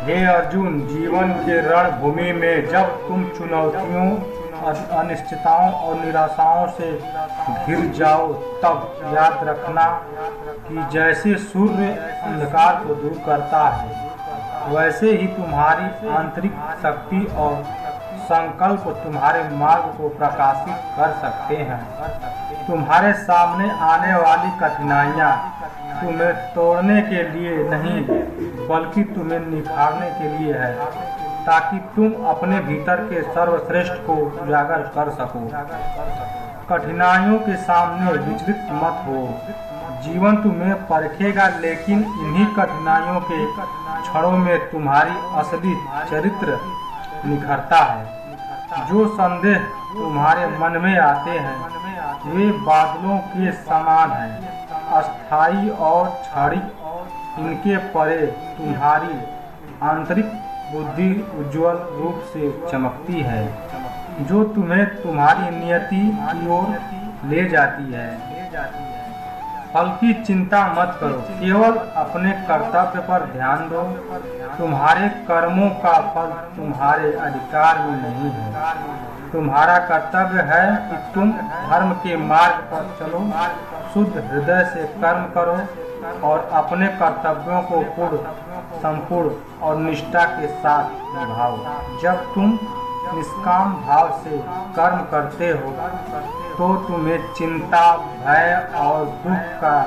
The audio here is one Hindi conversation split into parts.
हे अर्जुन, जीवन के रणभूमि में जब तुम चुनौतियों, अनिश्चितताओं और निराशाओं से घिर जाओ, तब याद रखना कि जैसे सूर्य अंधकार को दूर करता है, वैसे ही तुम्हारी आंतरिक शक्ति और संकल्प तुम्हारे मार्ग को प्रकाशित कर सकते हैं। तुम्हारे सामने आने वाली कठिनाइयाँ तुम्हें तोड़ने के लिए नहीं, बल्कि तुम्हें निखारने के लिए है, ताकि तुम अपने भीतर के सर्वश्रेष्ठ को उजागर कर सको। कठिनाइयों के सामने विचलित मत हो। जीवन तुम्हें परखेगा, लेकिन इन्हीं कठिनाइयों के क्षणों में तुम्हारी असली चरित्र निखरता है। जो संदेह तुम्हारे मन में आते हैं, वे बादलों के समान हैं, अस्थायी और क्षणिक। इनके परे तुम्हारी आंतरिक बुद्धि उज्ज्वल रूप से चमकती है, जो तुम्हें तुम्हारी नियति की ओर ले जाती है। फल की चिंता मत करो, केवल अपने कर्तव्य पर ध्यान दो। तुम्हारे कर्मों का फल तुम्हारे अधिकार में नहीं है। तुम्हारा कर्तव्य है कि तुम धर्म के मार्ग पर चलो, शुद्ध हृदय से कर्म करो और अपने कर्तव्यों को संपूर्ण और निष्ठा के साथ निभाओ। जब तुम निष्काम भाव से कर्म करते हो, तो तुम्हें चिंता, भय और दुख का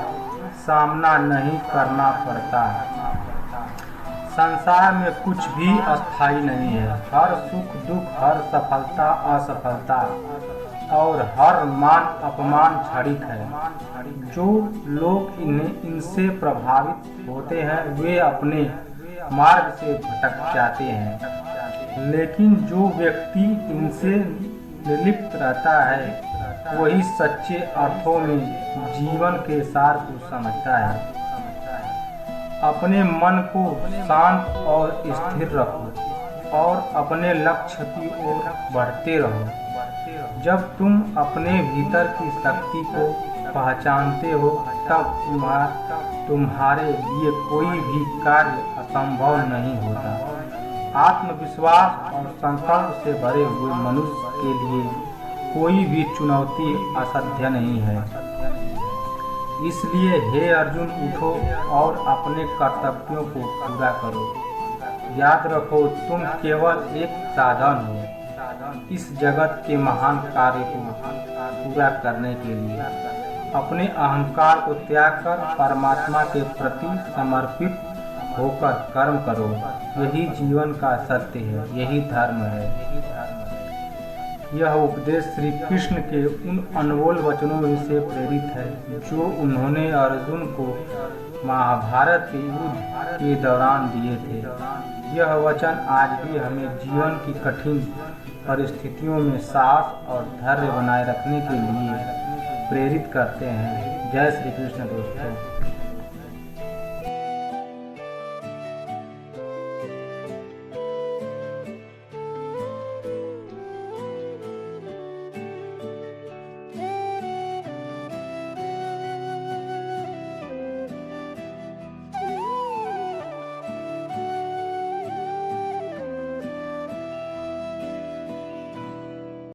सामना नहीं करना पड़ता। संसार में कुछ भी अस्थायी नहीं है। हर सुख दुख, हर सफलता असफलता और हर मान अपमान क्षणिक है। जो लोग इनसे प्रभावित होते हैं, वे अपने मार्ग से भटक जाते हैं, लेकिन जो व्यक्ति इनसे निर्लिप्त रहता है, वही सच्चे अर्थों में जीवन के सार को समझता है। अपने मन को शांत और स्थिर रखो और अपने लक्ष्य की ओर बढ़ते रहो। जब तुम अपने भीतर की शक्ति को पहचानते हो, तब तुम्हारे लिए कोई भी कार्य असंभव नहीं होता। आत्मविश्वास और संकल्प से भरे हुए मनुष्य के लिए कोई भी चुनौती असाध्य नहीं है। इसलिए हे अर्जुन, उठो और अपने कर्तव्यों को पूरा करो। याद रखो, तुम केवल एक साधन हो इस जगत के महान कार्य को पूरा करने के लिए। अपने अहंकार को त्याग कर परमात्मा के प्रति समर्पित होकर कर्म करो। यही जीवन का सत्य है, यही धर्म है। यह उपदेश श्री कृष्ण के उन अनमोल वचनों से प्रेरित है, जो उन्होंने अर्जुन को महाभारत के युद्ध के दौरान दिए थे। यह वचन आज भी हमें जीवन की कठिन परिस्थितियों में साहस और धैर्य बनाए रखने के लिए प्रेरित करते हैं। जय श्री कृष्ण दोस्तों।